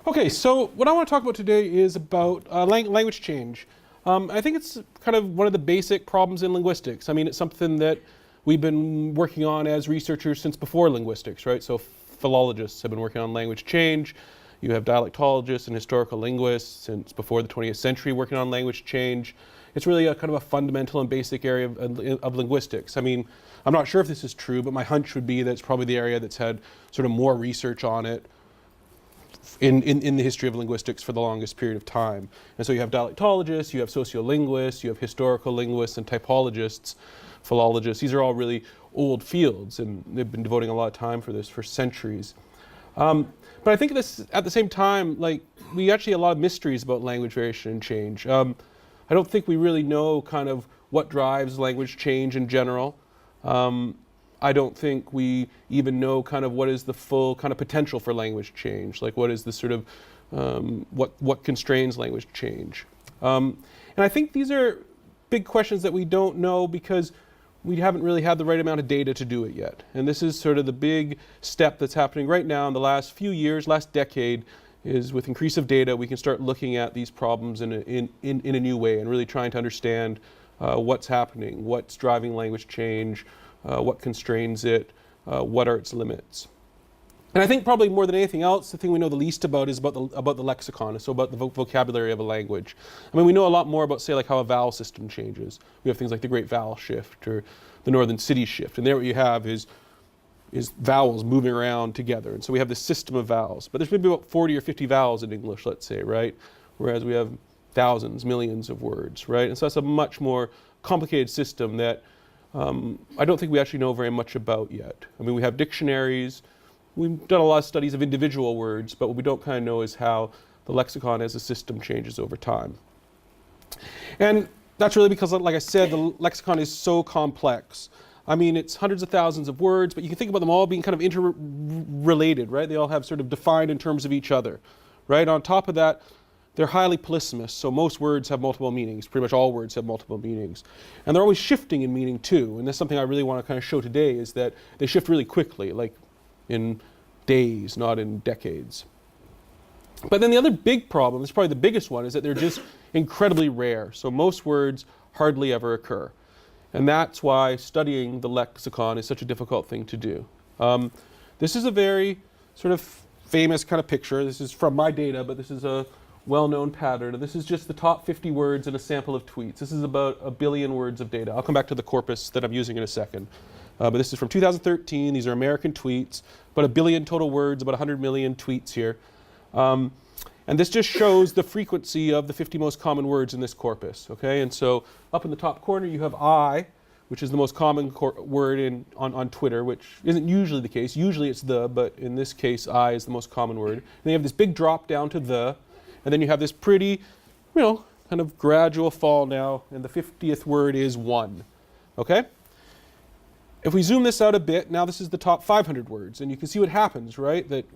Okay, so what I want to talk about today is about language change. I think it's kind of one of the basic problems in linguistics. I mean, it's something that we've been working on as researchers since before linguistics, right? So philologists have been working on language change. You have dialectologists and historical linguists since before the 20th century working on language change. It's really a kind of a fundamental and basic area of linguistics. I mean, I'm not sure if this is true, but my hunch would be that it's probably the area that's had sort of more research on it in the history of linguistics for the longest period of time. And so you have dialectologists, you have sociolinguists, you have historical linguists and typologists, philologists. These are all really old fields, and they've been devoting a lot of time for this for centuries. But I think this, at the same time, like, we actually have a lot of mysteries about language variation and change. I don't think we really know kind of what drives language change in general. I don't think we even know kind of what is the full kind of potential for language change, like what is the sort of, what constrains language change. And I think these are big questions that we don't know because we haven't really had the right amount of data to do it yet. And this is sort of the big step that's happening right now in the last few years, last decade, is with increase of data, we can start looking at these problems in a new way and really trying to understand what's happening, what's driving language change, what constrains it, what are its limits. And I think probably more than anything else, the thing we know the least about is about the lexicon, so about the vocabulary of a language. I mean, we know a lot more about, say, like how a vowel system changes. We have things like the Great Vowel Shift or the Northern City Shift, and there what you have is vowels moving around together. And so we have this system of vowels. But there's maybe about 40 or 50 vowels in English, let's say, right? Whereas we have thousands, millions of words, right? And so that's a much more complicated system that I don't think we actually know very much about yet. I mean, we have dictionaries. We've done a lot of studies of individual words, but what we don't kind of know is how the lexicon as a system changes over time. And that's really because, like I said, the lexicon is so complex. I mean, it's hundreds of thousands of words, but you can think about them all being kind of interrelated, right? They all have sort of defined in terms of each other, right? On top of that, they're highly polysemous, so most words have multiple meanings. Pretty much all words have multiple meanings. And they're always shifting in meaning too. And that's something I really want to kind of show today, is that they shift really quickly, like in days, not in decades. But then the other big problem, this is probably the biggest one, is that they're just incredibly rare. So most words hardly ever occur. And that's why studying the lexicon is such a difficult thing to do. This is a very sort of famous kind of picture. This is from my data, but this is a well-known pattern. And this is just the top 50 words in a sample of tweets. This is about 1 billion words of data. I'll come back to the corpus that I'm using in a second. But this is from 2013. These are American tweets. About 1 billion total words, about 100 million tweets here. And this just shows the frequency of the 50 most common words in this corpus, okay? And so up in the top corner you have I, which is the most common word on Twitter, which isn't usually the case. Usually it's the, but in this case I is the most common word. And then you have this big drop down to the, and then you have this pretty, kind of gradual fall now, and the 50th word is one, okay? If we zoom this out a bit, now this is the top 500 words, and you can see what happens, right? That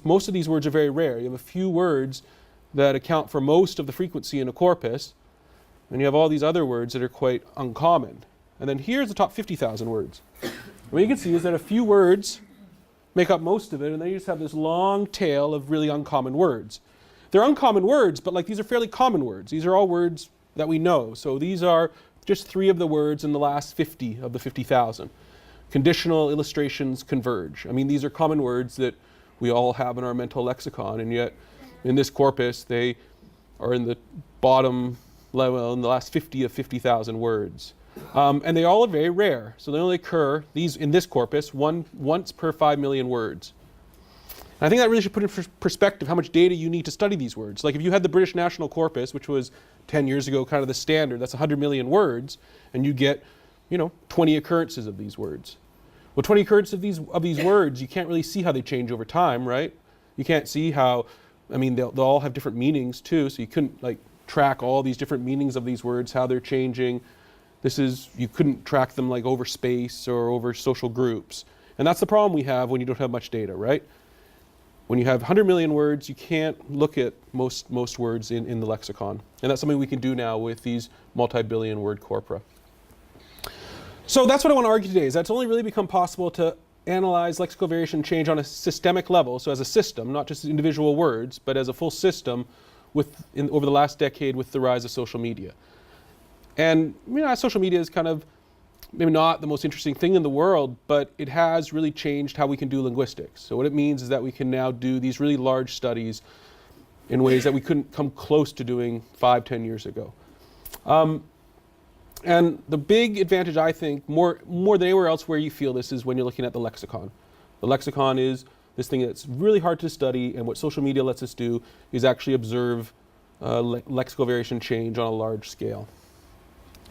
most of these words are very rare. You have a few words that account for most of the frequency in a corpus, and you have all these other words that are quite uncommon. And then here's the top 50,000 words. And what you can see is that a few words make up most of it, and then you just have this long tail of really uncommon words. They're uncommon words, but like these are fairly common words. These are all words that we know. So these are just 3 of the words in the last 50 of the 50,000. Conditional, illustrations, converge. I mean, these are common words that we all have in our mental lexicon, and yet in this corpus they are in the bottom level, in the last 50 of 50,000 words. And they all are very rare. So they only occur, in this corpus, once per 5 million words. And I think that really should put in perspective how much data you need to study these words. Like if you had the British National Corpus, which was 10 years ago kind of the standard, that's 100 million words, and you get 20 occurrences of these words. Well, 20 occurrences of these words, you can't really see how they change over time, right? You can't see how, I mean, they'll all have different meanings too, so you couldn't like track all these different meanings of these words, how they're changing. You couldn't track them like over space or over social groups. And that's the problem we have when you don't have much data, right? When you have 100 million words, you can't look at most words in the lexicon. And that's something we can do now with these multi-billion word corpora. So that's what I want to argue today, is that's only really become possible to analyze lexical variation and change on a systemic level, so as a system, not just individual words, but as a full system over the last decade with the rise of social media. And social media is kind of maybe not the most interesting thing in the world, but it has really changed how we can do linguistics. So what it means is that we can now do these really large studies in ways that we couldn't come close to doing 5-10 years ago. And the big advantage, I think, more than anywhere else where you feel this, is when you're looking at the lexicon. The lexicon is this thing that's really hard to study, and what social media lets us do is actually observe lexical variation change on a large scale.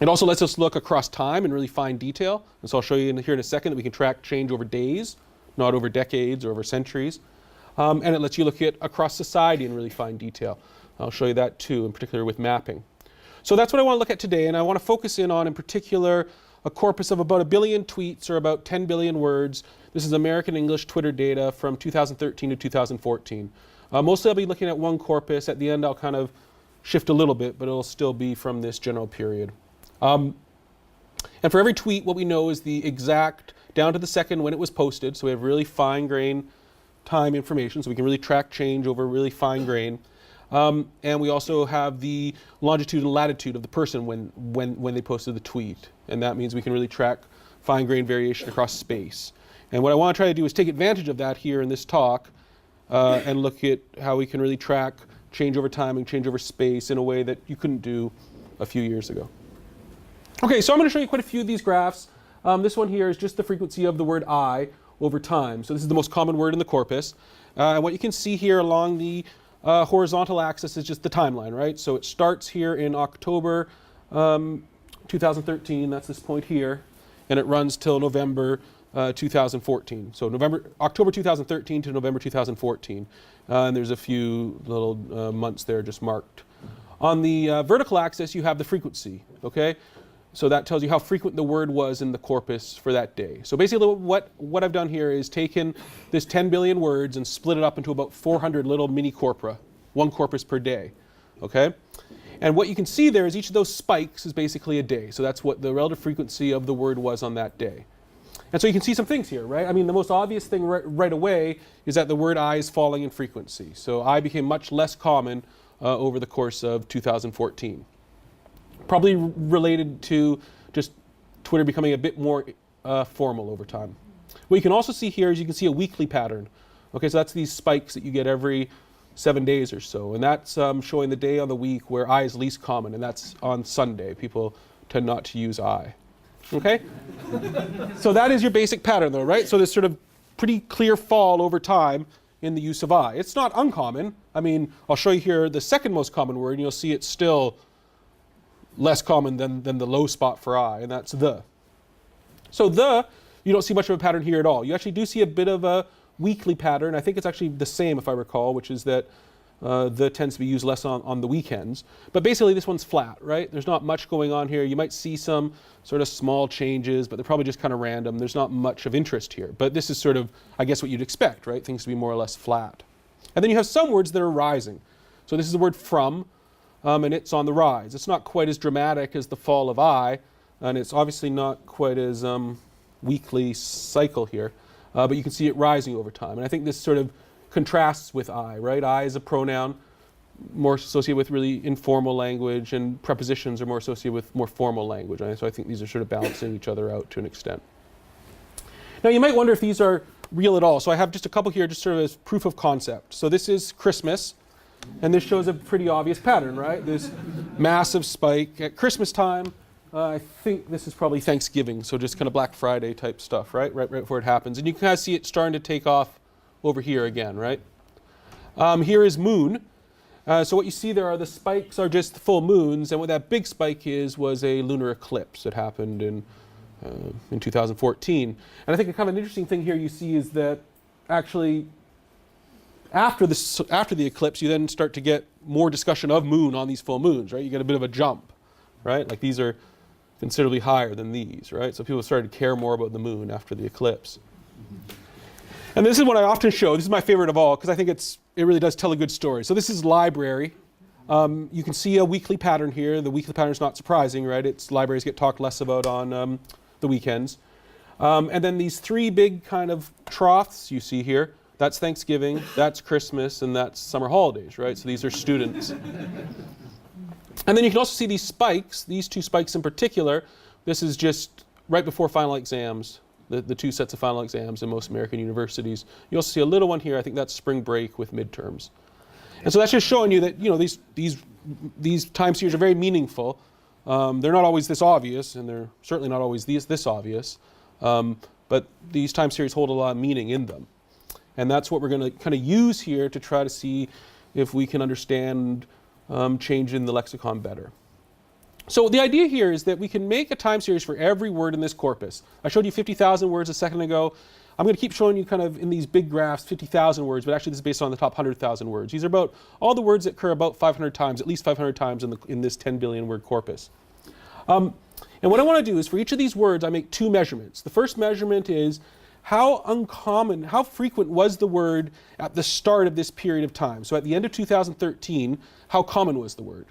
It also lets us look across time in really fine detail. And so I'll show you here in a second that we can track change over days, not over decades or over centuries. And it lets you look at across society in really fine detail. I'll show you that too, in particular with mapping. So that's what I want to look at today, and I want to focus in on, in particular, a corpus of about 1 billion tweets, or about 10 billion words. This is American English Twitter data from 2013 to 2014. Mostly I'll be looking at one corpus. At the end I'll kind of shift a little bit, but it'll still be from this general period. And for every tweet, what we know is the exact, down to the second when it was posted, so we have really fine-grained time information, so we can really track change over really fine grain. And we also have the longitude and latitude of the person when they posted the tweet. And that means we can really track fine-grained variation across space. And what I want to try to do is take advantage of that here in this talk and look at how we can really track change over time and change over space in a way that you couldn't do a few years ago. Okay, so I'm going to show you quite a few of these graphs. This one here is just the frequency of the word I over time. So this is the most common word in the corpus. And what you can see here along the horizontal axis is just the timeline, right? So it starts here in October 2013, that's this point here, and it runs till November 2014. So October 2013 to November 2014. And there's a few little months there just marked. On the vertical axis, you have the frequency, okay? So that tells you how frequent the word was in the corpus for that day. So basically what I've done here is taken this 10 billion words and split it up into about 400 little mini corpora, one corpus per day, okay? And what you can see there is each of those spikes is basically a day. So that's what the relative frequency of the word was on that day. And so you can see some things here, right? I mean, the most obvious thing right away is that the word I is falling in frequency. So I became much less common over the course of 2014. Probably related to just Twitter becoming a bit more formal over time. What you can also see here is you can see a weekly pattern. Okay, so that's these spikes that you get every 7 days or so. And that's showing the day on the week where I is least common, and that's on Sunday. People tend not to use I. Okay? So that is your basic pattern though, right? So this sort of pretty clear fall over time in the use of I. It's not uncommon. I mean, I'll show you here the second most common word, and you'll see it's still less common than the low spot for I, and that's the. So you don't see much of a pattern here at all. You actually do see a bit of a weekly pattern. I think it's actually the same, if I recall, which is that the tends to be used less on the weekends. But basically this one's flat, right? There's not much going on here. You might see some sort of small changes, but they're probably just kind of random. There's not much of interest here. But this is sort of, I guess, what you'd expect, right? Things to be more or less flat. And then you have some words that are rising. So this is the word from. And it's on the rise. It's not quite as dramatic as the fall of I, and it's obviously not quite as weekly cycle here, but you can see it rising over time. And I think this sort of contrasts with I, right? I is a pronoun more associated with really informal language, and prepositions are more associated with more formal language. Right? So I think these are sort of balancing each other out to an extent. Now you might wonder if these are real at all. So I have just a couple here just sort of as proof of concept. So this is Christmas. And this shows a pretty obvious pattern, right? This massive spike at Christmas time. I think this is probably Thanksgiving, so just kind of Black Friday type stuff, right before it happens. And you can kind of see it starting to take off over here again, right? Here is moon. So what you see there are the spikes are just full moons, and what that big spike was a lunar eclipse that happened in 2014. And I think kind of an interesting thing here you see is that actually after the eclipse, you then start to get more discussion of moon on these full moons, right? You get a bit of a jump, right? Like these are considerably higher than these, right? So people started to care more about the moon after the eclipse. And this is what I often show. This is my favorite of all because I think it really does tell a good story. So this is library. You can see a weekly pattern here. The weekly pattern is not surprising, right? Libraries get talked less about on the weekends. And then these three big kind of troughs you see here, that's Thanksgiving, that's Christmas, and that's summer holidays, right? So these are students. And then you can also see these spikes, these two spikes in particular. This is just right before final exams, the two sets of final exams in most American universities. You also see a little one here, I think that's spring break with midterms. And so that's just showing you that, these time series are very meaningful. They're not always this obvious, and they're certainly not always this obvious. But these time series hold a lot of meaning in them. And that's what we're going to kind of use here to try to see if we can understand change in the lexicon better. So the idea here is that we can make a time series for every word in this corpus. I showed you 50,000 words a second ago. I'm going to keep showing you kind of in these big graphs 50,000 words, but actually this is based on the top 100,000 words. These are about all the words that occur about 500 times, at least 500 times in this 10 billion word corpus. And what I want to do is for each of these words, I make two measurements. The first measurement is how uncommon, how frequent was the word at the start of this period of time? So at the end of 2013, how common was the word?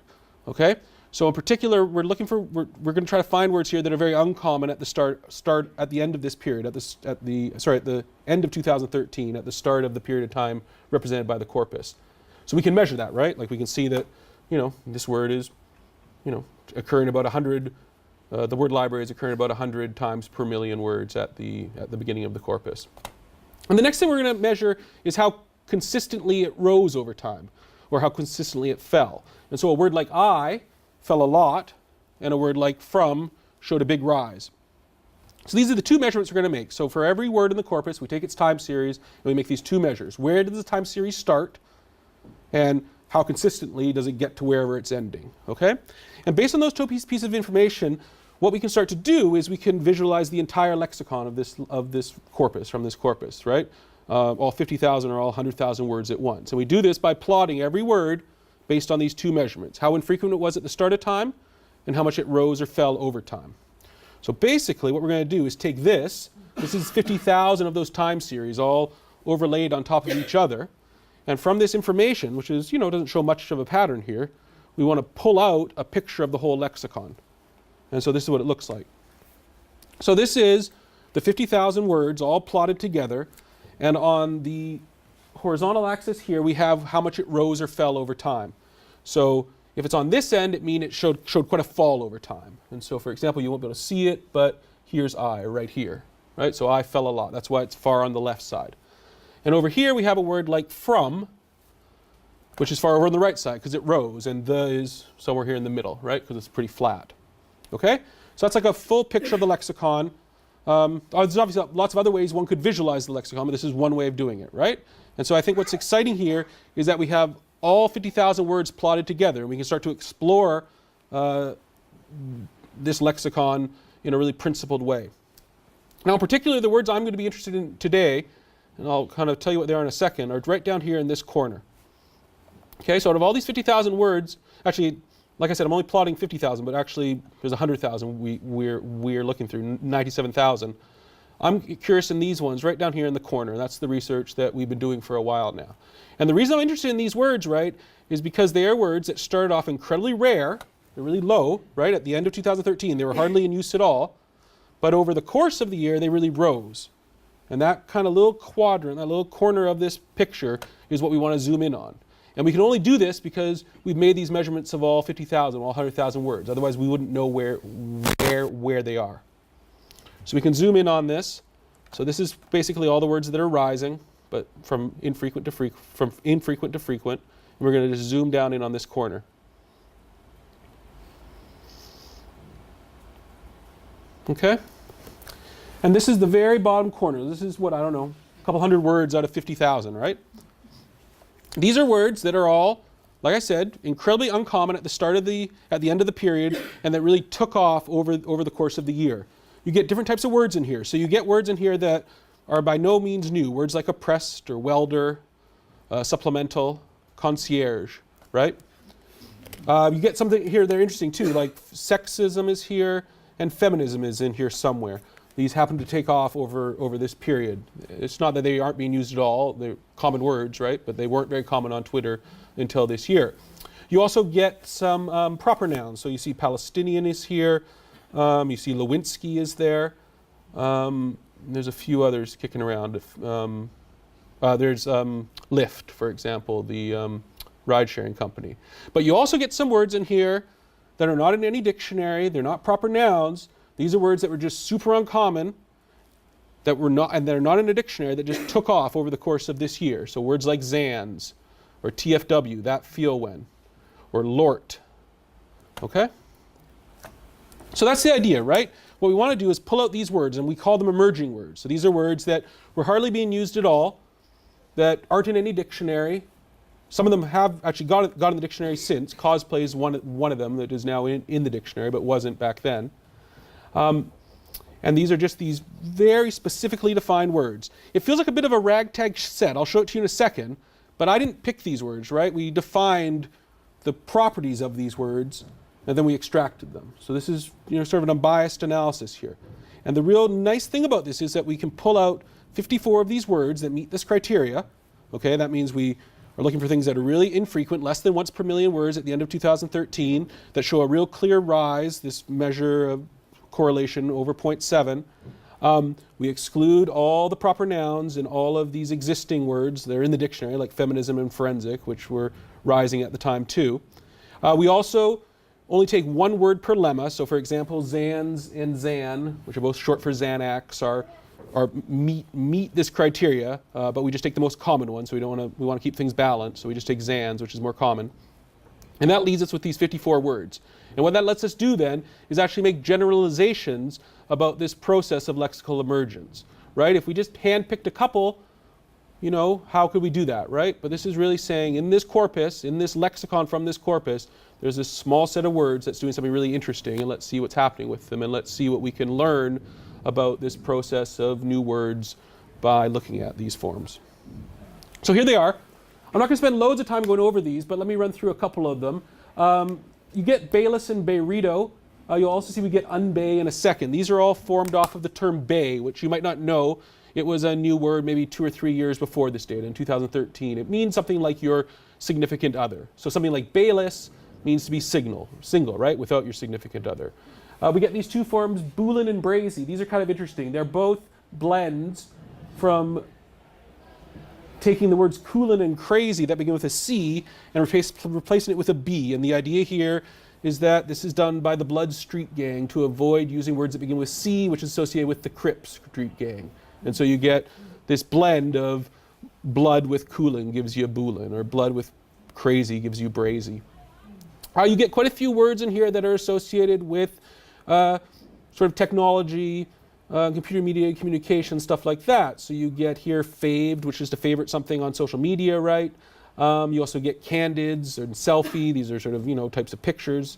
Okay? So in particular, we're going to try to find words here that are very uncommon at the at the end of this period, at the end of 2013, at the start of the period of time represented by the corpus. So we can measure that, right? Like we can see that, this word is, occurring about 100. The word library is occurring about 100 times per million words at the beginning of the corpus. And the next thing we're going to measure is how consistently it rose over time, or how consistently it fell. And so a word like I fell a lot, and a word like from showed a big rise. So these are the two measurements we're going to make. So for every word in the corpus, we take its time series, and we make these two measures. Where does the time series start, and how consistently does it get to wherever it's ending? Okay? And based on those two pieces of information, what we can start to do is we can visualize the entire lexicon of this corpus, from this corpus, right? All 50,000 or all 100,000 words at once. And we do this by plotting every word based on these two measurements, how infrequent it was at the start of time and how much it rose or fell over time. So basically what we're going to do is take this is 50,000 of those time series all overlaid on top of each other, and from this information, which is, doesn't show much of a pattern here, we want to pull out a picture of the whole lexicon. And so this is what it looks like. So this is the 50,000 words all plotted together, and on the horizontal axis here we have how much it rose or fell over time. So if it's on this end, it means it showed quite a fall over time. And so for example, you won't be able to see it, but here's I right here, right? So I fell a lot. That's why it's far on the left side. And over here we have a word like from, which is far over on the right side because it rose, and the is somewhere here in the middle, right? Because it's pretty flat. Okay? So that's like a full picture of the lexicon. There's obviously lots of other ways one could visualize the lexicon, but this is one way of doing it, right? And so I think what's exciting here is that we have all 50,000 words plotted together, and we can start to explore this lexicon in a really principled way. Now, particularly the words I'm going to be interested in today, and I'll kind of tell you what they are in a second, are right down here in this corner. Okay, so out of all these 50,000 words, actually, like I said, I'm only plotting 50,000, but actually there's 100,000 we're looking through, 97,000. I'm curious in these ones right down here in the corner. That's the research that we've been doing for a while now. And the reason I'm interested in these words, right, is because they are words that started off incredibly rare. They're really low, right? At the end of 2013, they were hardly in use at all. But over the course of the year, they really rose. And that kind of little quadrant, that little corner of this picture is what we want to zoom in on. And we can only do this because we've made these measurements of all 50,000, all 100,000 words. Otherwise, we wouldn't know where they are. So we can zoom in on this. So this is basically all the words that are rising, but from infrequent to frequent. And we're going to just zoom down in on this corner. Okay? And this is the very bottom corner. This is what, I don't know, a couple hundred words out of 50,000, right? These are words that are all, like I said, incredibly uncommon at the end of the period, and that really took off over the course of the year. You get different types of words in here. So you get words in here that are by no means new. Words like oppressed or welder, supplemental, concierge, right? You get something here that are interesting too, like sexism is here and feminism is in here somewhere. These happen to take off over this period. It's not that they aren't being used at all. They're common words, right? But they weren't very common on Twitter until this year. You also get some proper nouns. So you see Palestinian is here. You see Lewinsky is there. There's a few others kicking around. There's Lyft, for example, the ride-sharing company. But you also get some words in here that are not in any dictionary. They're not proper nouns. These are words that were just super uncommon, that were not, and they're not in a dictionary, that just took off over the course of this year. So words like Zans, or TFW, that feel when, or Lort. Okay? So that's the idea, right? What we want to do is pull out these words, and we call them emerging words. So these are words that were hardly being used at all, that aren't in any dictionary. Some of them have actually got in the dictionary since. Cosplay is one of them that is now in the dictionary, but wasn't back then. And these are just these very specifically defined words. It feels like a bit of a ragtag set. I'll show it to you in a second, but I didn't pick these words, right? We defined the properties of these words, and then we extracted them. So this is, sort of an unbiased analysis here. And the real nice thing about this is that we can pull out 54 of these words that meet this criteria. Okay, that means we are looking for things that are really infrequent, less than once per million words at the end of 2013, that show a real clear rise, this measure of correlation over 0.7. We exclude all the proper nouns and all of these existing words that are in the dictionary, like feminism and forensic, which were rising at the time too. We also only take one word per lemma. So for example, Zans and Zan, which are both short for Xanax, meet this criteria, but we just take the most common one, so we want to keep things balanced, so we just take Zans, which is more common. And that leaves us with these 54 words. And what that lets us do then is actually make generalizations about this process of lexical emergence, right? If we just handpicked a couple, how could we do that, right? But this is really saying in this corpus, in this lexicon from this corpus, there's this small set of words that's doing something really interesting, and let's see what's happening with them, and let's see what we can learn about this process of new words by looking at these forms. So here they are. I'm not going to spend loads of time going over these, but let me run through a couple of them. You get Bayless and Bayredo. You'll also see we get unbay in a second. These are all formed off of the term bay, which you might not know. It was a new word maybe 2 or 3 years before this date, in 2013. It means something like your significant other. So something like Bayless means to be single, right, without your significant other. We get these two forms, Boolin and Brazy. These are kind of interesting. They're both blends from taking the words coolin and crazy that begin with a C and replacing it with a B. And the idea here is that this is done by the Blood Street Gang to avoid using words that begin with C, which is associated with the Crips Street Gang. And so you get this blend of blood with coolin gives you a Boolin, or blood with crazy gives you Brazy. You get quite a few words in here that are associated with sort of technology, computer media communication, stuff like that. So you get here faved, which is to favorite something on social media, right? You also get candids and selfie. These are sort of, types of pictures.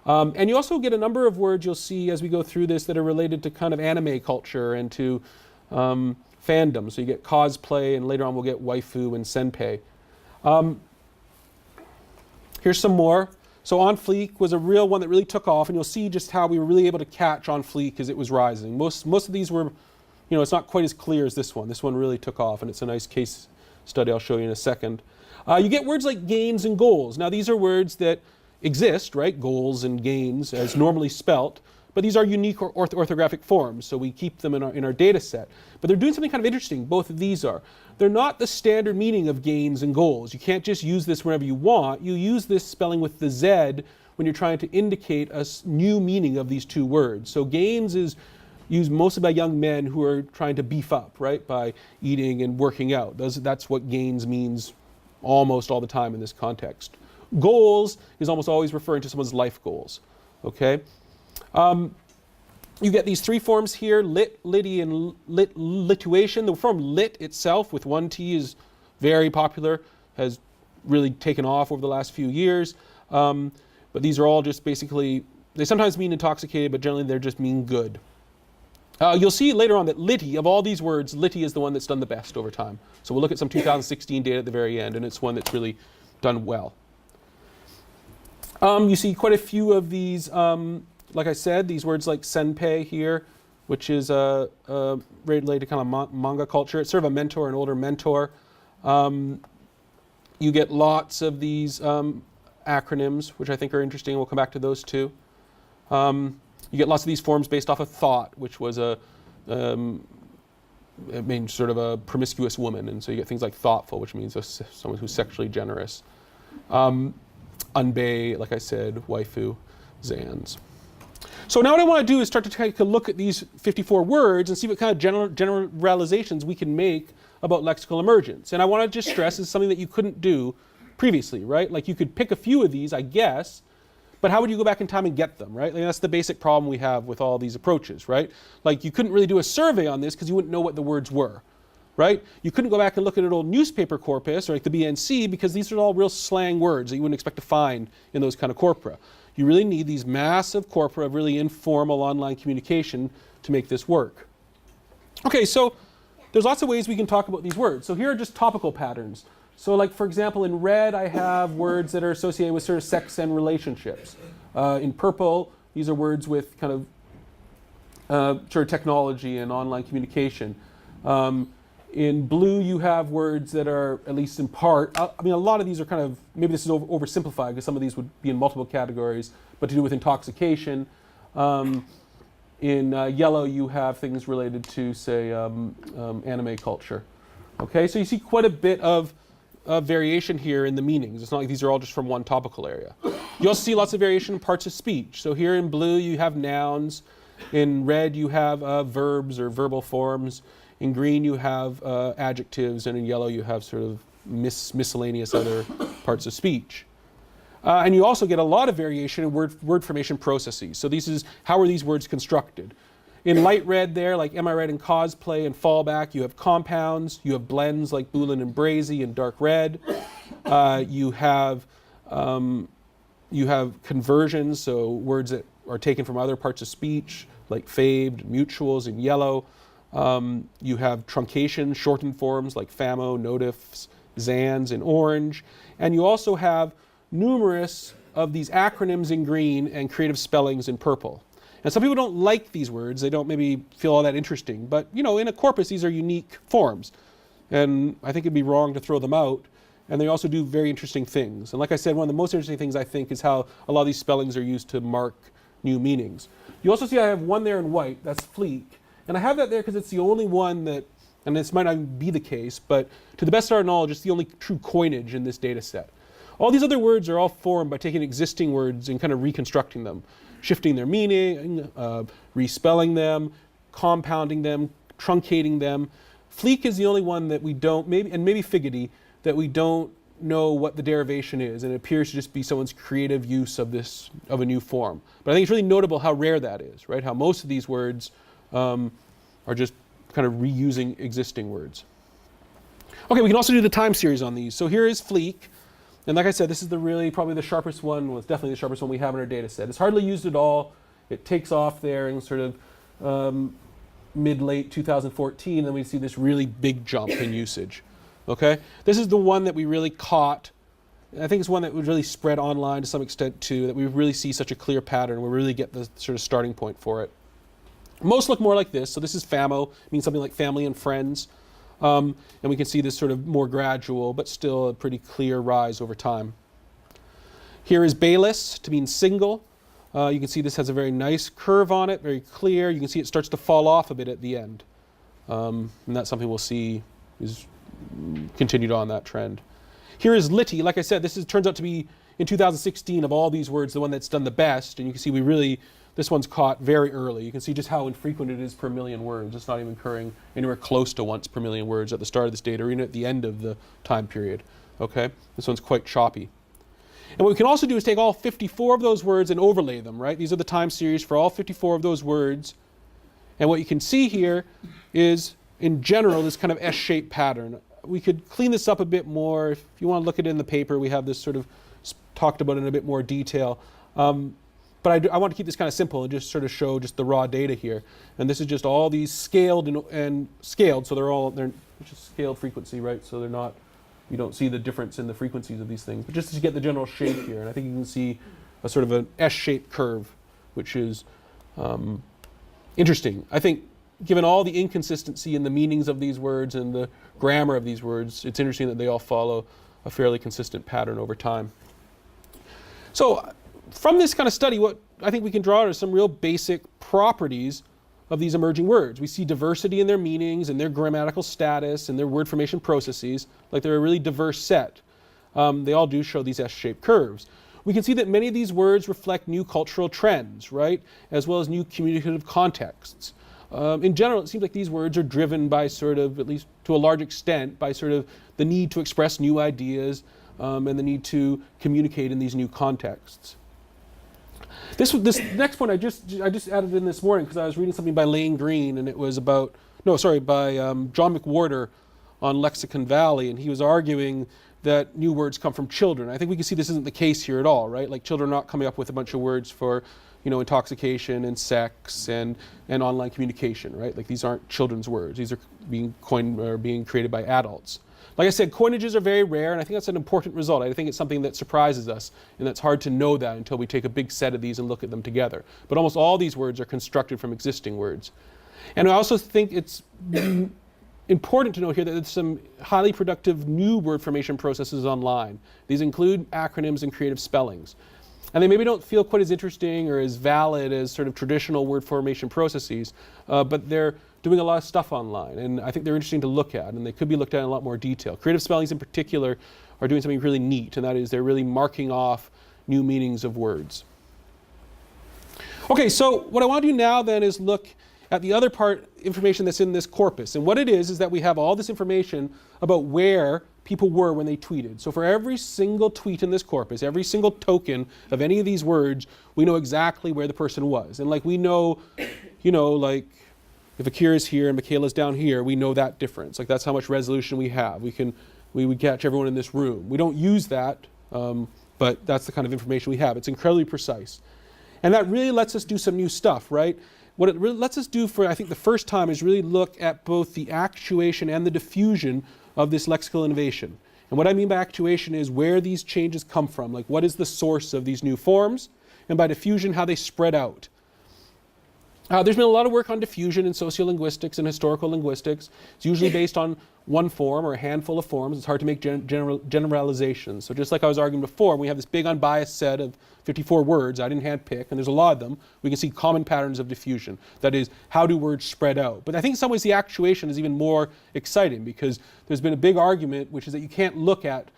And you also get a number of words you'll see as we go through this that are related to kind of anime culture and to fandom. So you get cosplay, and later on we'll get waifu and senpai. Here's some more. So On Fleek was a real one that really took off, and you'll see just how we were really able to catch On Fleek as it was rising. Most of these were, it's not quite as clear as this one. This one really took off, and it's a nice case study I'll show you in a second. You get words like gains and goals. Now these are words that exist, right? Goals and gains as normally spelt, but these are unique or orthographic forms, so we keep them in our data set. But they're doing something kind of interesting, both of these are. They're not the standard meaning of gains and goals. You can't just use this whenever you want. You use this spelling with the Z when you're trying to indicate a new meaning of these two words. So gains is used mostly by young men who are trying to beef up, right, by eating and working out. That's what gains means almost all the time in this context. Goals is almost always referring to someone's life goals, okay? You get these three forms here, lit, litty, and lituation. The form lit itself with one T is very popular, has really taken off over the last few years. But these are all just basically, they sometimes mean intoxicated, but generally they just mean good. You'll see later on that litty, of all these words, litty is the one that's done the best over time. So we'll look at some 2016 data at the very end, and it's one that's really done well. You see quite a few of these, like I said, these words like senpai here, which is related to kind of manga culture. It's sort of a mentor, an older mentor. You get lots of these acronyms, which I think are interesting. We'll come back to those too. You get lots of these forms based off of thought, which was a it means sort of a promiscuous woman, and so you get things like thoughtful, which means someone who's sexually generous. Unbei, like I said, waifu, zans. So now what I want to do is start to take a look at these 54 words and see what kind of generalizations we can make about lexical emergence. And I want to just stress this is something that you couldn't do previously, right? Like you could pick a few of these, I guess, but how would you go back in time and get them, right? Like that's the basic problem we have with all these approaches, right? Like you couldn't really do a survey on this because you wouldn't know what the words were, right? You couldn't go back and look at an old newspaper corpus or like the BNC because these are all real slang words that you wouldn't expect to find in those kind of corpora. You really need these massive corpora of really informal online communication to make this work. Okay, so there's lots of ways we can talk about these words. So here are just topical patterns. So like, for example, in red, I have words that are associated with sort of sex and relationships. In purple, these are words with kind of sort of technology and online communication. In blue, you have words that are, at least in part, I mean, a lot of these are kind of, maybe this is oversimplified because some of these would be in multiple categories, but to do with intoxication. In yellow, you have things related to, say, anime culture. Okay, so you see quite a bit of variation here in the meanings. It's not like these are all just from one topical area. You also see lots of variation in parts of speech. So here in blue, you have nouns. In red, you have verbs or verbal forms. In green, you have adjectives, and in yellow, you have sort of miscellaneous other parts of speech. And you also get a lot of variation in word formation processes. So this is, how are these words constructed? In light red there, like am I right in cosplay and fallback, you have compounds, you have blends like Boolin and Brazy in dark red. You have conversions, so words that are taken from other parts of speech, like fabed, mutuals in yellow. You have truncation, shortened forms like famo, notifs, zans in orange. And you also have numerous of these acronyms in green and creative spellings in purple. And some people don't like these words. They don't maybe feel all that interesting. But, you know, in a corpus, these are unique forms. And I think it'd be wrong to throw them out. And they also do very interesting things. And like I said, one of the most interesting things, I think, is how a lot of these spellings are used to mark new meanings. You also see I have one there in white. That's fleek. And I have that there because it's the only one that, and this might not be the case, but to the best of our knowledge, it's the only true coinage in this data set. All these other words are all formed by taking existing words and kind of reconstructing them, shifting their meaning, respelling them, compounding them, truncating them. Fleek is the only one that we don't, maybe figgity, that we don't know what the derivation is, and it appears to just be someone's creative use of a new form. But I think it's really notable how rare that is, right? How most of these words are just kind of reusing existing words. Okay, we can also do the time series on these. So here is fleek. And like I said, this is probably the sharpest one. Well, it's definitely the sharpest one we have in our data set. It's hardly used at all. It takes off there in sort of mid-late 2014, and we see this really big jump in usage. Okay? This is the one that we really caught. I think it's one that would really spread online to some extent too, that we really see such a clear pattern. We really get the sort of starting point for it. Most look more like this. So this is famo, it means something like family and friends. And we can see this sort of more gradual, but still a pretty clear rise over time. Here is Bayless, to mean single. You can see this has a very nice curve on it, very clear. You can see it starts to fall off a bit at the end. And that's something we'll see is continued on that trend. Here is Litty. Like I said, this turns out to be, in 2016, of all these words, the one that's done the best. And you can see this one's caught very early. You can see just how infrequent it is per million words. It's not even occurring anywhere close to once per million words at the start of this data or even at the end of the time period. Okay? This one's quite choppy. And what we can also do is take all 54 of those words and overlay them, right? These are the time series for all 54 of those words. And what you can see here is, in general, this kind of S-shaped pattern. We could clean this up a bit more. If you want to look at it in the paper, we have this sort of talked about in a bit more detail. But I want to keep this kind of simple and just sort of show just the raw data here. And this is just all these scaled and scaled, so they're just scaled frequency, right? So they're not, you don't see the difference in the frequencies of these things, but just to get the general shape here. And I think you can see a sort of an S-shaped curve, which is interesting. I think given all the inconsistency in the meanings of these words and the grammar of these words, it's interesting that they all follow a fairly consistent pattern over time. So from this kind of study, what I think we can draw are some real basic properties of these emerging words. We see diversity in their meanings and their grammatical status and their word formation processes, like they're a really diverse set. They all do show these S-shaped curves. We can see that many of these words reflect new cultural trends, right, as well as new communicative contexts. In general, it seems like these words are driven by sort of, at least to a large extent, by sort of the need to express new ideas and the need to communicate in these new contexts. This next point I just added in this morning because I was reading something by Lane Green, and it was about, by John McWhorter on Lexicon Valley, and he was arguing that new words come from children. I think we can see this isn't the case here at all, right? Like children are not coming up with a bunch of words for, intoxication and sex and online communication, right? Like these aren't children's words. These are being coined or being created by adults. Like I said, coinages are very rare, and I think that's an important result. I think it's something that surprises us, and it's hard to know that until we take a big set of these and look at them together. But almost all these words are constructed from existing words. And I also think it's important to note here that there's some highly productive new word formation processes online. These include acronyms and creative spellings. And they maybe don't feel quite as interesting or as valid as sort of traditional word formation processes, but they're doing a lot of stuff online, and I think they're interesting to look at, and they could be looked at in a lot more detail. Creative spellings in particular are doing something really neat, and that is they're really marking off new meanings of words. Okay, so what I want to do now then is look at the other information that's in this corpus. And what it is that we have all this information about where people were when they tweeted. So for every single tweet in this corpus, every single token of any of these words, we know exactly where the person was. And like we know, like if Akira's here and Michaela's down here, we know that difference. Like that's how much resolution we have. We would catch everyone in this room. We don't use that, but that's the kind of information we have. It's incredibly precise. And that really lets us do some new stuff, right? What it really lets us do for, I think, the first time is really look at both the actuation and the diffusion of this lexical innovation. And what I mean by actuation is where these changes come from, like what is the source of these new forms, and by diffusion, how they spread out. There's been a lot of work on diffusion in sociolinguistics and historical linguistics. It's usually based on one form or a handful of forms. It's hard to make generalizations. So just like I was arguing before, we have this big unbiased set of 54 words I didn't handpick, and there's a lot of them. We can see common patterns of diffusion. That is, how do words spread out? But I think in some ways the actuation is even more exciting because there's been a big argument, which is that you can't look at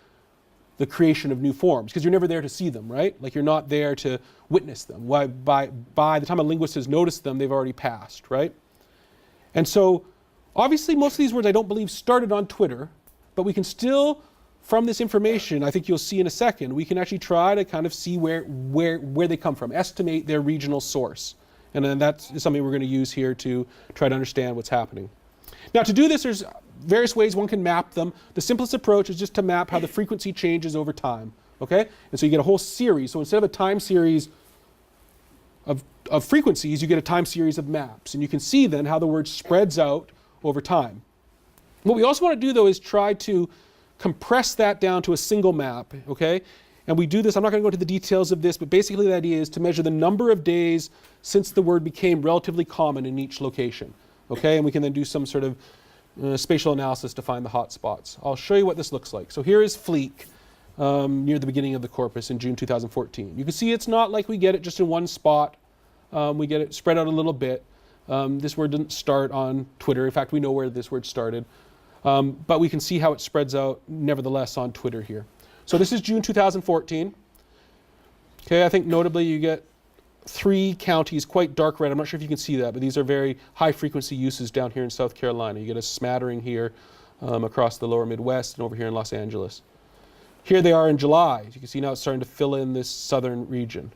the creation of new forms because you're never there to see them, right? Like you're not there to witness them. Why, by the time a linguist has noticed them, they've already passed, right? And so obviously most of these words I don't believe started on Twitter, but we can still, from this information, I think you'll see in a second, we can actually try to kind of see where they come from, estimate their regional source. And then that's something we're going to use here to try to understand what's happening. Now to do this, there's various ways one can map them. The simplest approach is just to map how the frequency changes over time, okay? And so you get a whole series. So instead of a time series of frequencies, you get a time series of maps. And you can see then how the word spreads out over time. What we also want to do though is try to compress that down to a single map, okay? And we do this, I'm not going to go into the details of this, but basically the idea is to measure the number of days since the word became relatively common in each location, okay? And we can then do some sort of spatial analysis to find the hot spots. I'll show you what this looks like. So here is Fleek near the beginning of the corpus in June 2014. You can see it's not like we get it just in one spot. We get it spread out a little bit. This word didn't start on Twitter. In fact, we know where this word started. But we can see how it spreads out nevertheless on Twitter here. So this is June 2014. Okay, I think notably you get 3 counties, quite dark red. I'm not sure if you can see that, but these are very high frequency uses down here in South Carolina. You get a smattering here across the lower Midwest and over here in Los Angeles. Here they are in July. As you can see now it's starting to fill in this southern region.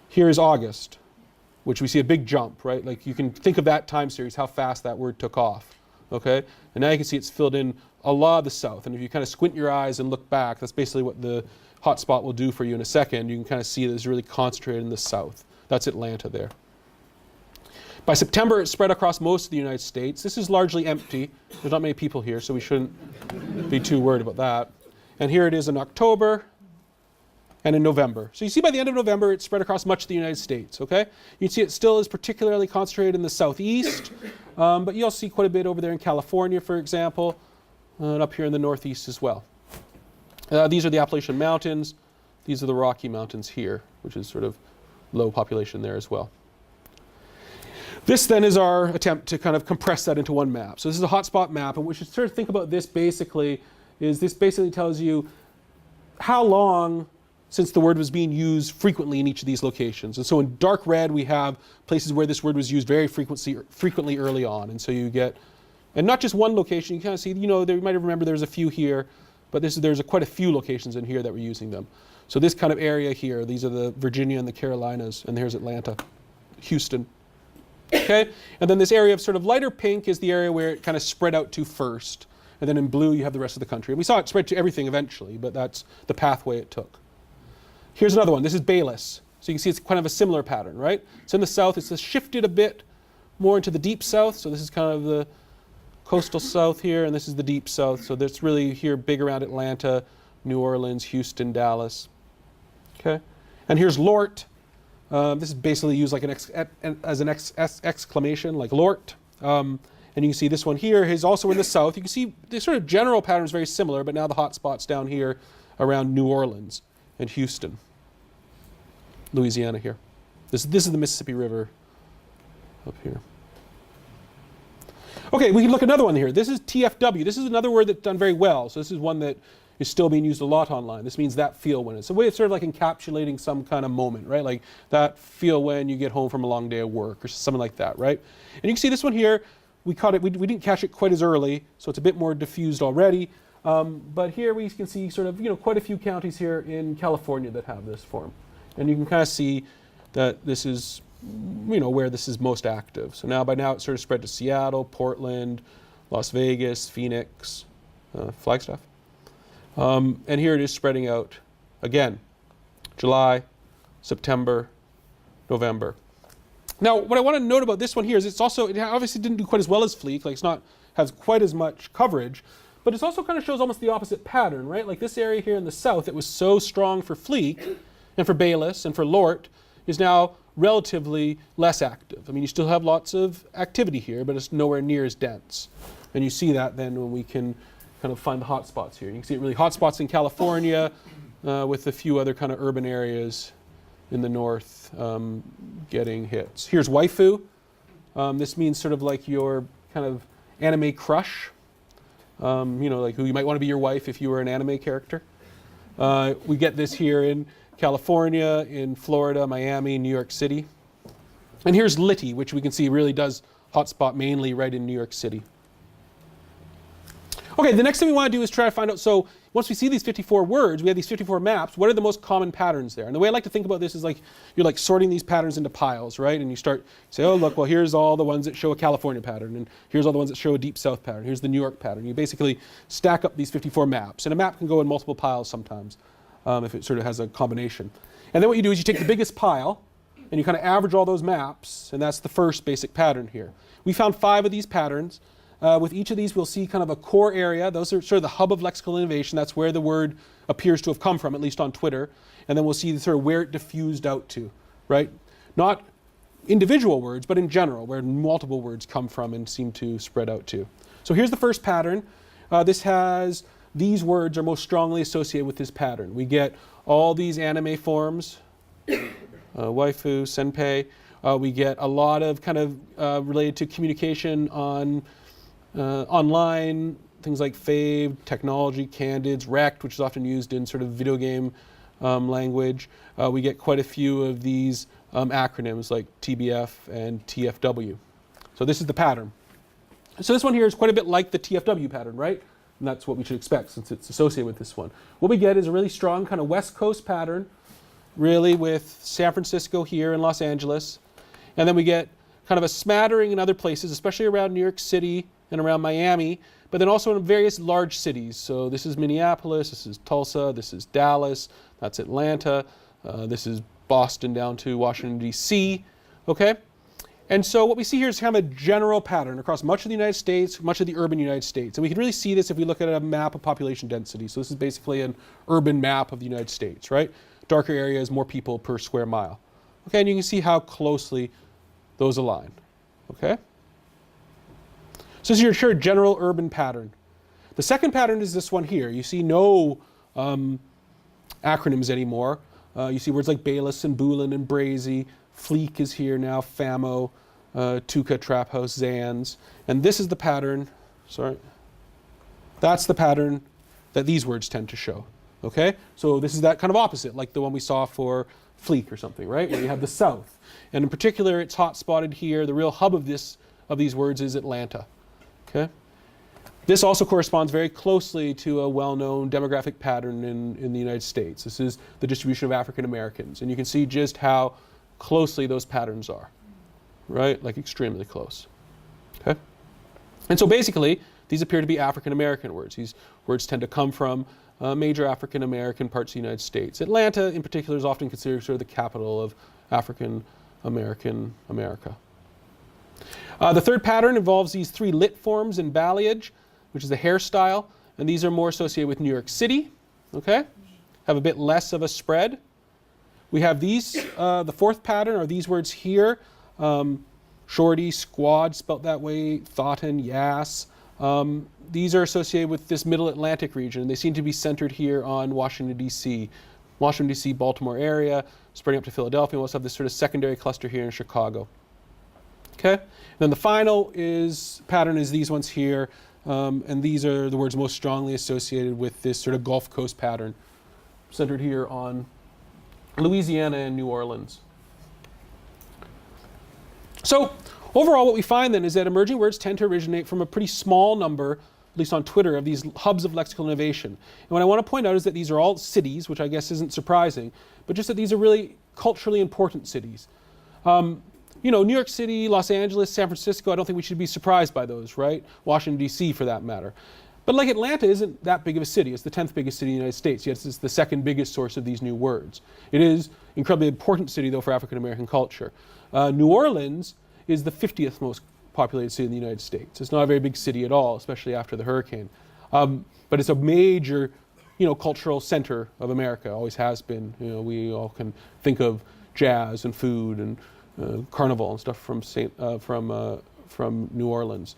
Here is August, which we see a big jump, right? Like you can think of that time series, how fast that word took off, okay? And now you can see it's filled in a lot of the south. And if you kind of squint your eyes and look back, that's basically what the hotspot will do for you in a second. You can kind of see that it's really concentrated in the south. That's Atlanta there. By September, it's spread across most of the United States. This is largely empty. There's not many people here, so we shouldn't be too worried about that. And here it is in October and in November. So you see by the end of November, it's spread across much of the United States, okay? You can see it still is particularly concentrated in the southeast, but you'll see quite a bit over there in California, for example, and up here in the northeast as well. These are the Appalachian Mountains. These are the Rocky Mountains here, which is sort of low population there as well. This then is our attempt to kind of compress that into one map. So this is a hotspot map, and we should sort of think about this basically is this basically tells you how long since the word was being used frequently in each of these locations. And so in dark red we have places where this word was used very frequently early on. And so you get, and not just one location, you kind of see, you know, you might remember there's a few here, but there's quite a few locations in here that were using them. So this kind of area here, these are the Virginia and the Carolinas, and here's Atlanta, Houston. Okay, and then this area of sort of lighter pink is the area where it kind of spread out to first. And then in blue you have the rest of the country. And we saw it spread to everything eventually, but that's the pathway it took. Here's another one. This is Bayless. So you can see it's kind of a similar pattern, right? So in the south it's shifted a bit more into the deep south. So this is kind of the coastal south here, and this is the deep south. So that's really here big around Atlanta, New Orleans, Houston, Dallas. Okay, and here's Lort. This is basically used like as an exclamation, like Lort. And you can see this one here is also in the south. You can see the sort of general pattern is very similar, but now the hot spot's down here around New Orleans and Houston, Louisiana here. This is the Mississippi River up here. Okay, we can look at another one here. This is TFW. This is another word that's done very well. So this is one that is still being used a lot online. This means that feel when. It's a way of sort of like encapsulating some kind of moment, right? Like that feel when you get home from a long day of work or something like that, right? And you can see this one here, we caught it, we didn't catch it quite as early, so it's a bit more diffused already. But here we can see sort of, you know, quite a few counties here in California that have this form. And you can kind of see that this is, you know, where this is most active. So now by now it's sort of spread to Seattle, Portland, Las Vegas, Phoenix, Flagstaff. And here it is spreading out again, July, September, November. Now, what I want to note about this one here is it obviously didn't do quite as well as Fleek, like has quite as much coverage, but it also kind of shows almost the opposite pattern, right? Like this area here in the south that was so strong for Fleek and for Bayless and for Lort is now relatively less active. I mean, you still have lots of activity here, but it's nowhere near as dense. And you see that then when we can kind of find the hot spots here. You can see it really hot spots in California with a few other kind of urban areas in the north getting hits. Here's waifu. This means sort of like your kind of anime crush. You know, like who you might want to be your wife if you were an anime character. We get this here in California, in Florida, Miami, New York City. And here's Litty, which we can see really does hotspot mainly right in New York City. Okay, the next thing we want to do is try to find out, so once we see these 54 words, we have these 54 maps, what are the most common patterns there? And the way I like to think about this is like, you're like sorting these patterns into piles, right? And you say, oh look, well here's all the ones that show a California pattern, and here's all the ones that show a deep south pattern, here's the New York pattern. You basically stack up these 54 maps, and a map can go in multiple piles sometimes, if it sort of has a combination. And then what you do is you take the biggest pile, and you kind of average all those maps, and that's the first basic pattern here. We found 5 of these patterns. With each of these, we'll see kind of a core area. Those are sort of the hub of lexical innovation. That's where the word appears to have come from, at least on Twitter. And then we'll see sort of where it diffused out to, right? Not individual words, but in general, where multiple words come from and seem to spread out to. So here's the first pattern. These words are most strongly associated with this pattern. We get all these anime forms, waifu, senpei. We get a lot of kind of related to communication on online, things like fave, technology, candids, rect, which is often used in sort of video game language. We get quite a few of these acronyms like TBF and TFW. So this is the pattern. So this one here is quite a bit like the TFW pattern, right? And that's what we should expect since it's associated with this one. What we get is a really strong kind of West Coast pattern, really with San Francisco here and Los Angeles. And then we get kind of a smattering in other places, especially around New York City and around Miami, but then also in various large cities. So this is Minneapolis, this is Tulsa, this is Dallas, that's Atlanta, this is Boston down to Washington, D.C., okay? And so what we see here is kind of a general pattern across much of the United States, much of the urban United States. And we can really see this if we look at a map of population density. So this is basically an urban map of the United States, right? Darker areas, more people per square mile. Okay, and you can see how closely those align, okay? So this is your sure general urban pattern. The second pattern is this one here. You see no acronyms anymore. You see words like Bayless and Boolin and Brazy. Fleek is here now, FAMO. Tuca, Trap House, Zans. And this is the pattern, sorry, that's the pattern that these words tend to show. Okay? So this is that kind of opposite, like the one we saw for Fleek or something, right? Where you have the south. And in particular, it's hot spotted here. The real hub of these words is Atlanta. Okay? This also corresponds very closely to a well-known demographic pattern in the United States. This is the distribution of African Americans. And you can see just how closely those patterns are, right? Like extremely close. Okay? And so basically, these appear to be African American words. These words tend to come from major African American parts of the United States. Atlanta, in particular, is often considered sort of the capital of African American America. The third pattern involves these three lit forms in balayage, which is the hairstyle, and these are more associated with New York City, okay? Have a bit less of a spread. We have these, the fourth pattern are these words here, shorty, squad, spelt that way, thoughten, yas. These are associated with this middle Atlantic region. They seem to be centered here on Washington, D.C. Washington, D.C., Baltimore area, spreading up to Philadelphia. We also have this sort of secondary cluster here in Chicago. Okay? And then the final pattern is these ones here. And these are the words most strongly associated with this sort of Gulf Coast pattern, centered here on Louisiana and New Orleans. So overall, what we find then is that emerging words tend to originate from a pretty small number, at least on Twitter, of these hubs of lexical innovation. And what I want to point out is that these are all cities, which I guess isn't surprising, but just that these are really culturally important cities. You know, New York City, Los Angeles, San Francisco, I don't think we should be surprised by those, right? Washington, D.C. for that matter. But like Atlanta isn't that big of a city. It's the 10th biggest city in the United States, yet it's the second biggest source of these new words. It is an incredibly important city, though, for African American culture. New Orleans is the 50th most populated city in the United States. It's not a very big city at all, especially after the hurricane. But it's a major, cultural center of America, always has been. We all can think of jazz and food and carnival and stuff from New Orleans.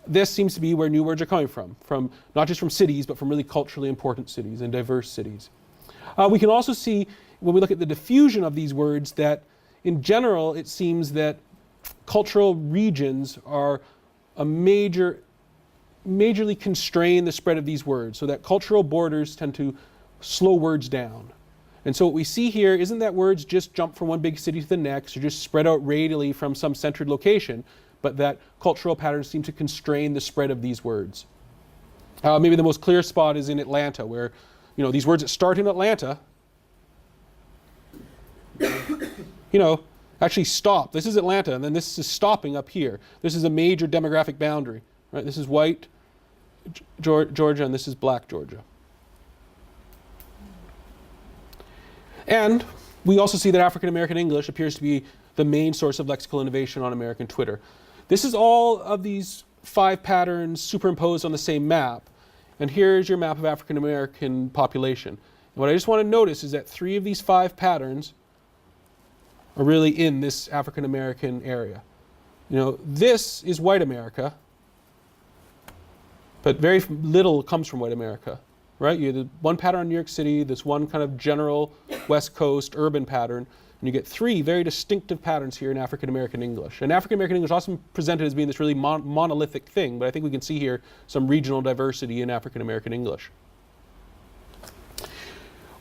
This seems to be where new words are coming from not just from cities, but from really culturally important cities and diverse cities. We can also see, when we look at the diffusion of these words, that in general, it seems that cultural regions are majorly constrain the spread of these words, so that cultural borders tend to slow words down. And so what we see here isn't that words just jump from one big city to the next or just spread out radially from some centered location, but that cultural patterns seem to constrain the spread of these words. Maybe the most clear spot is in Atlanta, where these words that start in Atlanta actually stop. This is Atlanta, and then this is stopping up here. This is a major demographic boundary, right? This is white Georgia, and this is black Georgia. And we also see that African American English appears to be the main source of lexical innovation on American Twitter. This is all of these 5 patterns superimposed on the same map. And here's your map of African American population. And what I just want to notice is that 3 of these 5 patterns are really in this African American area. This is white America, but very little comes from white America. Right? You have one pattern in New York City, this one kind of general West Coast urban pattern, and you get 3 very distinctive patterns here in African American English. And African American English is often presented as being this really monolithic thing, but I think we can see here some regional diversity in African American English.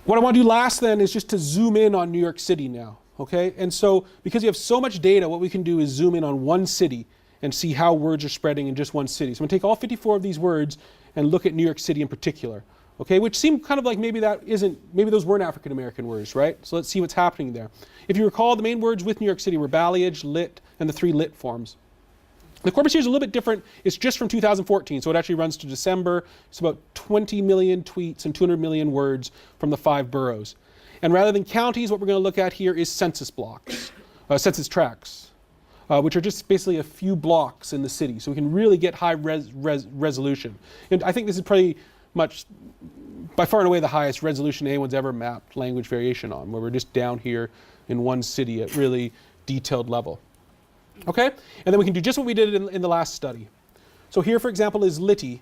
What I want to do last then is just to zoom in on New York City now. Okay? And so because you have so much data, what we can do is zoom in on one city and see how words are spreading in just one city. So I'm going to take all 54 of these words and look at New York City in particular. Okay, which seemed kind of like maybe those weren't African American words, right? So let's see what's happening there. If you recall, the main words with New York City were balayage, lit, and the 3 lit forms. The corpus here is a little bit different. It's just from 2014, so it actually runs to December. It's about 20 million tweets and 200 million words from the 5 boroughs. And rather than counties, what we're going to look at here is census blocks, census tracts, which are just basically a few blocks in the city. So we can really get high resolution. And I think this is probably by far and away the highest resolution anyone's ever mapped language variation on, where we're just down here in one city at really detailed level. Okay? And then we can do just what we did in the last study. So here, for example, is Litty.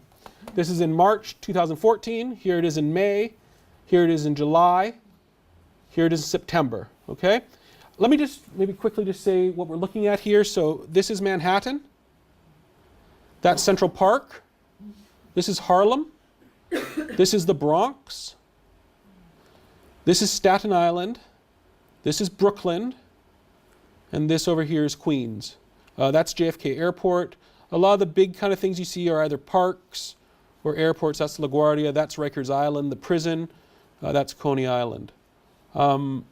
This is in March 2014. Here it is in May. Here it is in July. Here it is in September. Okay? let me just maybe quickly just say what we're looking at here. So this is Manhattan. That's Central Park. This is Harlem. This is the Bronx. This is Staten Island. This is Brooklyn. And this over here is Queens. That's JFK Airport. A lot of the big kind of things you see are either parks or airports. That's LaGuardia. That's Rikers Island, the prison. That's Coney Island. Now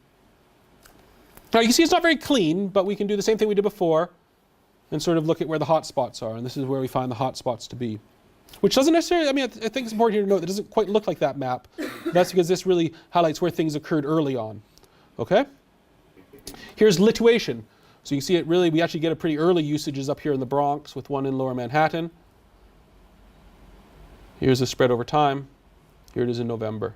you can see it's not very clean, but we can do the same thing we did before and sort of look at where the hot spots are. And this is where we find the hot spots to be. Which doesn't necessarily, I mean, I think it's important here to note that it doesn't quite look like that map. That's because this really highlights where things occurred early on. Okay? Here's lituation. So you can see it really, we actually get a pretty early usages up here in the Bronx with one in Lower Manhattan. Here's the spread over time. Here it is in November.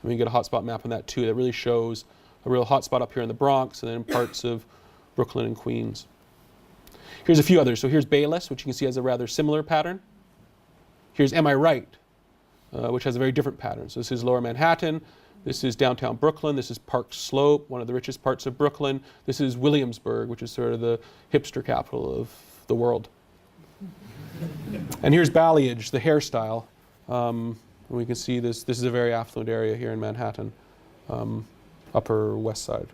And we get a hotspot map on that too. That really shows a real hotspot up here in the Bronx and then in parts of Brooklyn and Queens. Here's a few others. So here's Bayless, which you can see has a rather similar pattern. Here's Am I Right, which has a very different pattern. So this is Lower Manhattan. This is downtown Brooklyn. This is Park Slope, one of the richest parts of Brooklyn. This is Williamsburg, which is sort of the hipster capital of the world. And here's balayage, the hairstyle. We can see this. This is a very affluent area here in Manhattan, Upper West Side.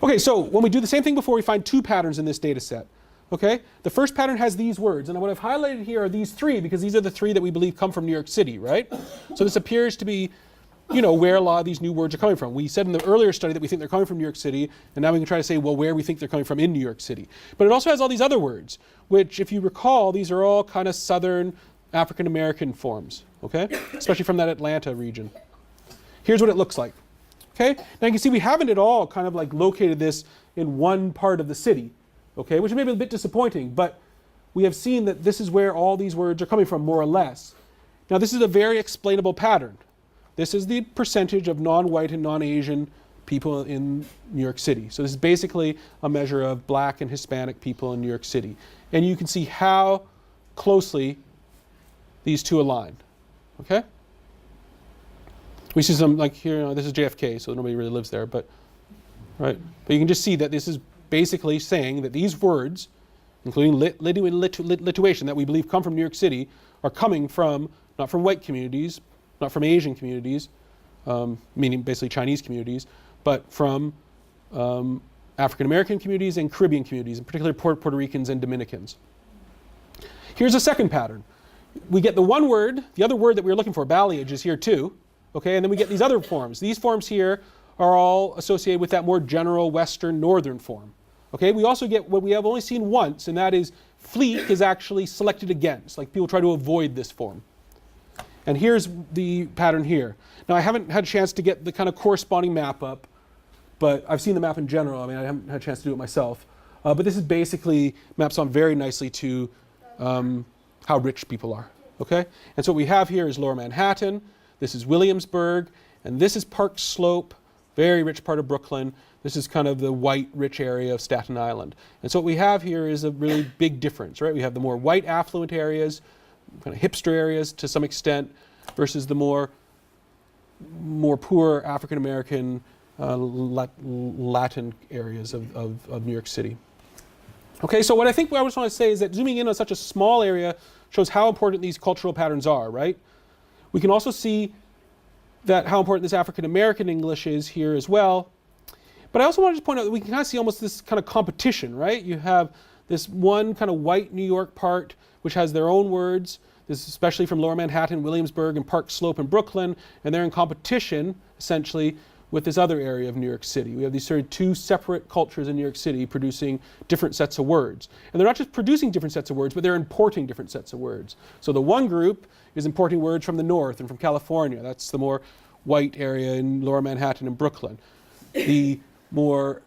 Okay, so when we do the same thing before, we find two patterns in this data set. Okay, the first pattern has these words, and what I've highlighted here are these three because these are the three that we believe come from New York City, right? So this appears to be, you know, where a lot of these new words are coming from. We said in the earlier study that we think they're coming from New York City, and now we can try to say, well, where we think they're coming from in New York City. But it also has all these other words, which, if you recall, these are all kind of southern African-American forms, okay? Especially from that Atlanta region. Here's what it looks like, okay? Now you can see we haven't at all kind of like located this in one part of the city, okay? Which may be a bit disappointing, but we have seen that this is where all these words are coming from, more or less. Now this is a very explainable pattern. This is the percentage of non-white and non-Asian people in New York City. So this is basically a measure of black and Hispanic people in New York City. And you can see how closely these two align, okay? We see some, like here, you know, this is JFK, so nobody really lives there, but, right? But you can just see that this is basically saying that these words, including lituation, that we believe come from New York City, are coming from, not from white communities, not from Asian communities, meaning basically Chinese communities, but from African-American communities and Caribbean communities, in particular Puerto Ricans and Dominicans. Here's a second pattern. We get the one word, the other word that we were looking for, balayage, is here too, okay? And then we get these other forms. These forms here are all associated with that more general Western Northern form, okay? We also get what we have only seen once, and that is fleek is actually selected against, like people try to avoid this form. And here's the pattern here. Now I haven't had a chance to get the kind of corresponding map up, but I've seen the map in general. I mean, I haven't had a chance to do it myself. But this is basically maps on very nicely to how rich people are, okay? And so what we have here is Lower Manhattan, this is Williamsburg, and this is Park Slope, very rich part of Brooklyn. This is kind of the white, rich area of Staten Island. And so what we have here is a really big difference, right? We have the more white, affluent areas, kind of hipster areas to some extent, versus the more poor African-American, Latin areas of New York City. Okay, so what I think I just want to say is that zooming in on such a small area shows how important these cultural patterns are, right? We can also see that how important this African-American English is here as well. But I also want to just point out that we can kind of see almost this kind of competition, right? You have this one kind of white New York part, which has their own words. This is especially from Lower Manhattan, Williamsburg, and Park Slope and Brooklyn. And they're in competition, essentially, with this other area of New York City. We have these sort of two separate cultures in New York City producing different sets of words. And they're not just producing different sets of words, but they're importing different sets of words. So the one group is importing words from the north and from California. That's the more white area in Lower Manhattan and Brooklyn. The more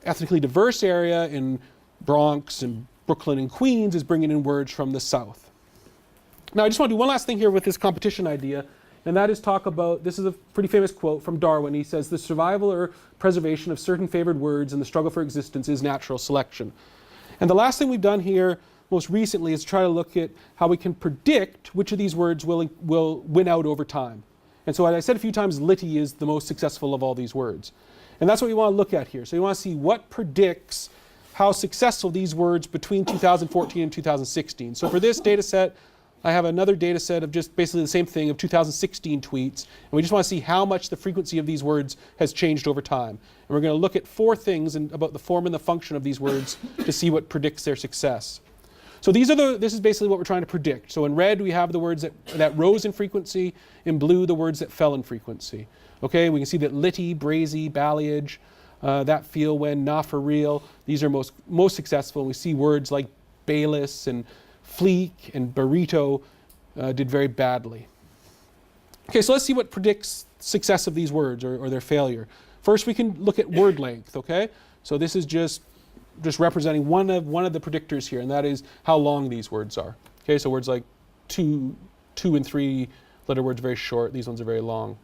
ethnically diverse area in Bronx and Brooklyn and Queens is bringing in words from the south. Now I just want to do one last thing here with this competition idea, and that is talk about, this is a pretty famous quote from Darwin. He says, the survival or preservation of certain favored words in the struggle for existence is natural selection. And the last thing we've done here most recently is try to look at how we can predict which of these words will win out over time. And so as I said a few times, liti is the most successful of all these words. And that's what we want to look at here. So you want to see what predicts how successful these words between 2014 and 2016. So for this data set, I have another data set of just basically the same thing of 2016 tweets. And we just want to see how much the frequency of these words has changed over time. And we're going to look at 4 things about the form and the function of these words to see what predicts their success. So this is basically what we're trying to predict. So in red, we have the words that rose in frequency. In blue, the words that fell in frequency. Okay, we can see that liti, brazy, balayage, that feel when, na for real, these are most successful. And we see words like bayless and fleek and burrito did very badly. Okay, so let's see what predicts success of these words or their failure. First, we can look at word length, okay? So this is just representing one of the predictors here, and that is how long these words are. Okay, so words like two and 3 letter words are very short. These ones are very long.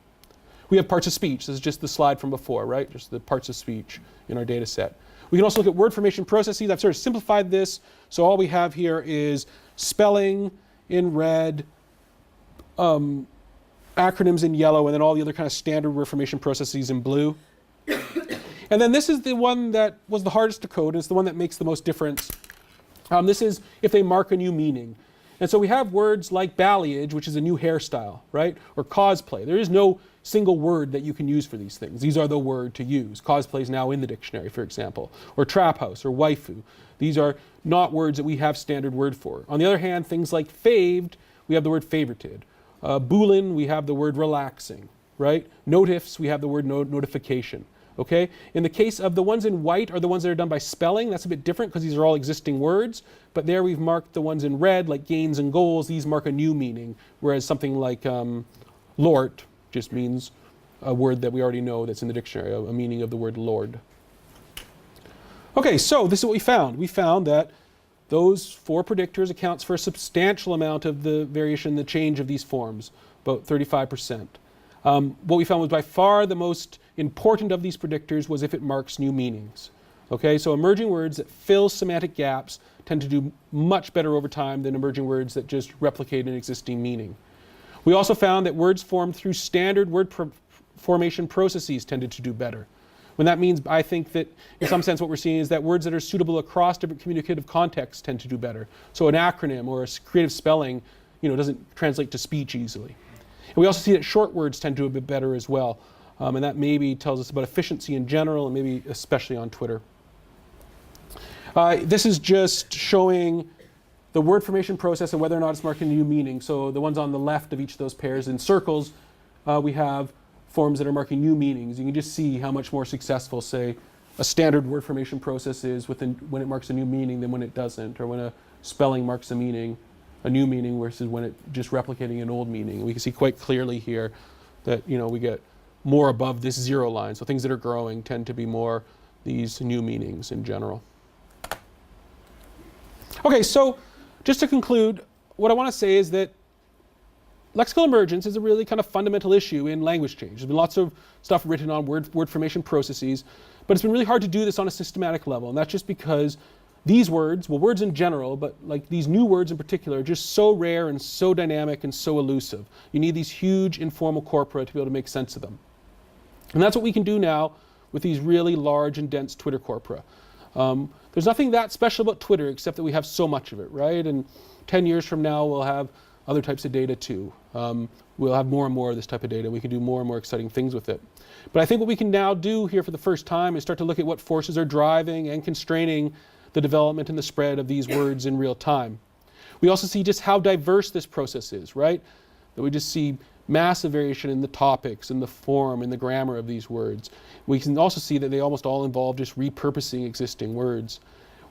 We have parts of speech. This is just the slide from before, right? Just the parts of speech in our data set. We can also look at word formation processes. I've sort of simplified this. So all we have here is spelling in red, acronyms in yellow, and then all the other kind of standard word formation processes in blue. And then this is the one that was the hardest to code, and it's the one that makes the most difference. This is if they mark a new meaning. And so we have words like balayage, which is a new hairstyle, right? Or cosplay. There is no single word that you can use for these things. These are the word to use. Cosplay is now in the dictionary, for example. Or trap house or waifu. These are not words that we have standard word for. On the other hand, things like faved, we have the word favorited. Boolin, we have the word relaxing, right? Notifs, we have the word notification. Okay? In the case of the ones in white are the ones that are done by spelling. That's a bit different because these are all existing words. But there we've marked the ones in red, like gains and goals. These mark a new meaning. Whereas something like lort just means a word that we already know that's in the dictionary, a meaning of the word lord. Okay, so this is what we found. We found that those 4 predictors accounts for a substantial amount of the variation, the change of these forms, about 35%. What we found was by far the most important of these predictors was if it marks new meanings. Okay, so emerging words that fill semantic gaps tend to do much better over time than emerging words that just replicate an existing meaning. We also found that words formed through standard word formation processes tended to do better. When that means, I think that in some sense what we're seeing is that words that are suitable across different communicative contexts tend to do better. So an acronym or a creative spelling, doesn't translate to speech easily. And we also see that short words tend to do a bit better as well. And that maybe tells us about efficiency in general and maybe especially on Twitter. This is just showing the word formation process and whether or not it's marking a new meaning. So the ones on the left of each of those pairs in circles, we have forms that are marking new meanings. You can just see how much more successful, say, a standard word formation process is when it marks a new meaning than when it doesn't, or when a spelling marks a new meaning versus when it just replicating an old meaning. We can see quite clearly here that we get more above this 0 line. So things that are growing tend to be more these new meanings in general. Okay, so just to conclude, what I want to say is that lexical emergence is a really kind of fundamental issue in language change. There's been lots of stuff written on word formation processes, but it's been really hard to do this on a systematic level. And that's just because these words, well, words in general, but like these new words in particular, are just so rare and so dynamic and so elusive. You need these huge informal corpora to be able to make sense of them. And that's what we can do now with these really large and dense Twitter corpora. There's nothing that special about Twitter except that we have so much of it, right? And 10 years from now, we'll have other types of data too. We'll have more and more of this type of data. We can do more and more exciting things with it. But I think what we can now do here for the first time is start to look at what forces are driving and constraining the development and the spread of these words in real time. We also see just how diverse this process is, right? That we just see massive variation in the topics, in the form, in the grammar of these words. We can also see that they almost all involve just repurposing existing words.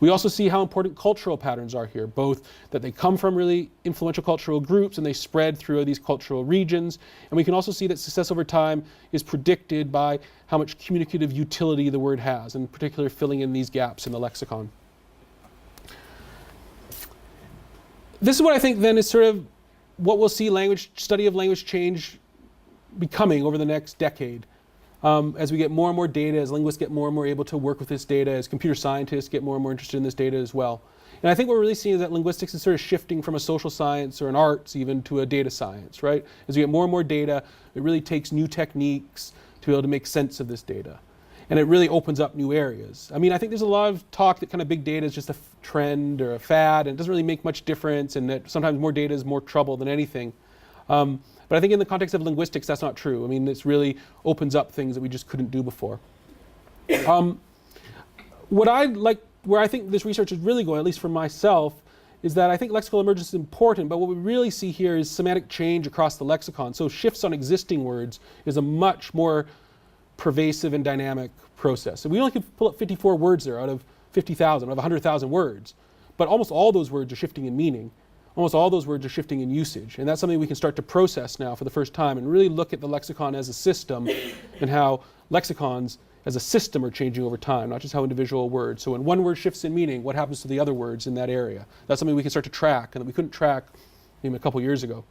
We also see how important cultural patterns are here, both that they come from really influential cultural groups and they spread through these cultural regions. And we can also see that success over time is predicted by how much communicative utility the word has, in particular filling in these gaps in the lexicon. This is what I think then is sort of what we'll see study of language change becoming over the next decade. As we get more and more data, as linguists get more and more able to work with this data, as computer scientists get more and more interested in this data as well. And I think what we're really seeing is that linguistics is sort of shifting from a social science or an arts even to a data science, right? As we get more and more data, it really takes new techniques to be able to make sense of this data. And it really opens up new areas. I mean, I think there's a lot of talk that kind of big data is just a trend or a fad, and it doesn't really make much difference, and that sometimes more data is more trouble than anything. But I think in the context of linguistics, that's not true. I mean, this really opens up things that we just couldn't do before. Where I think this research is really going, at least for myself, is that I think lexical emergence is important, but what we really see here is semantic change across the lexicon. So shifts on existing words is a much more pervasive and dynamic process. So we only can pull up 54 words there out of 50,000, out of 100,000 words, but almost all those words are shifting in meaning. Almost all those words are shifting in usage, and that's something we can start to process now for the first time and really look at the lexicon as a system and how lexicons as a system are changing over time, not just how individual words. So when one word shifts in meaning, what happens to the other words in that area? That's something we can start to track and that we couldn't track even a couple years ago.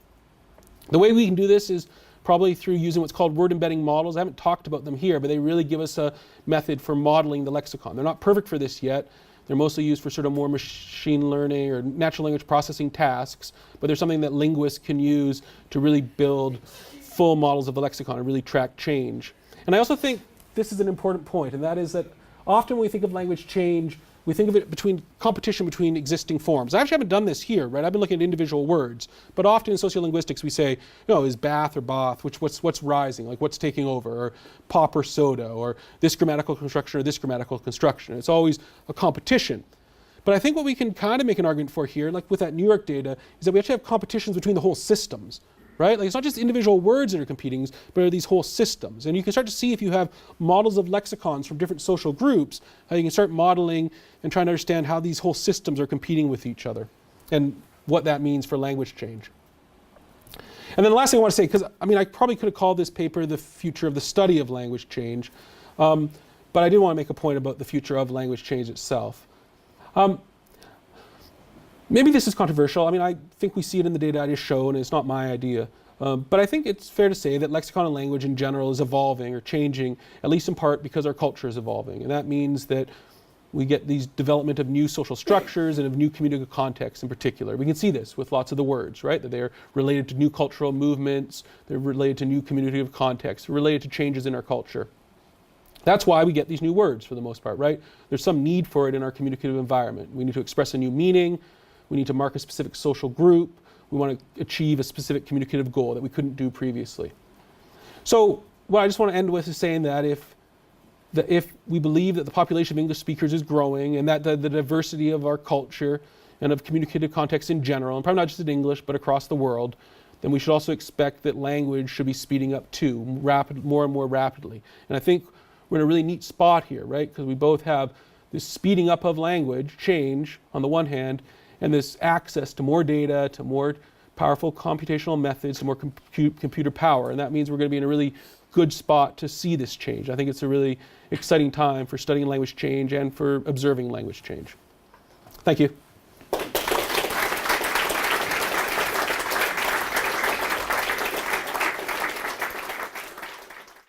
The way we can do this is probably through using what's called word embedding models. I haven't talked about them here, but they really give us a method for modeling the lexicon. They're not perfect for this yet. They're mostly used for sort of more machine learning or natural language processing tasks, but they're something that linguists can use to really build full models of the lexicon and really track change. And I also think this is an important point, and that is that often when we think of language change, we think of it between competition between existing forms. I actually haven't done this here, right? I've been looking at individual words, but often in sociolinguistics we say, is Bath or Both, what's rising, like what's taking over, or pop or soda, or this grammatical construction or this grammatical construction. It's always a competition. But I think what we can kind of make an argument for here, like with that New York data, is that we actually have competitions between the whole systems. Right? Like it's not just individual words that are competing, but are these whole systems. And you can start to see if you have models of lexicons from different social groups, how you can start modeling and trying to understand how these whole systems are competing with each other and what that means for language change. And then the last thing I want to say, because I probably could have called this paper the future of the study of language change, but I did want to make a point about the future of language change itself. Maybe this is controversial. I think we see it in the data I just showed, and it's not my idea. But I think it's fair to say that lexicon and language in general is evolving or changing, at least in part because our culture is evolving. And that means that we get these development of new social structures and of new communicative contexts in particular. We can see this with lots of the words, right? That they're related to new cultural movements, they're related to new communicative contexts, related to changes in our culture. That's why we get these new words for the most part, right? There's some need for it in our communicative environment. We need to express a new meaning. We need to mark a specific social group. We want to achieve a specific communicative goal that we couldn't do previously. So what I just want to end with is saying that if we believe that the population of English speakers is growing and that the diversity of our culture and of communicative contexts in general, and probably not just in English, but across the world, then we should also expect that language should be speeding up too, more and more rapidly. And I think we're in a really neat spot here, right? Because we both have this speeding up of language change on the one hand, and this access to more data, to more powerful computational methods, to more computer power. And that means we're going to be in a really good spot to see this change. I think it's a really exciting time for studying language change and for observing language change. Thank you.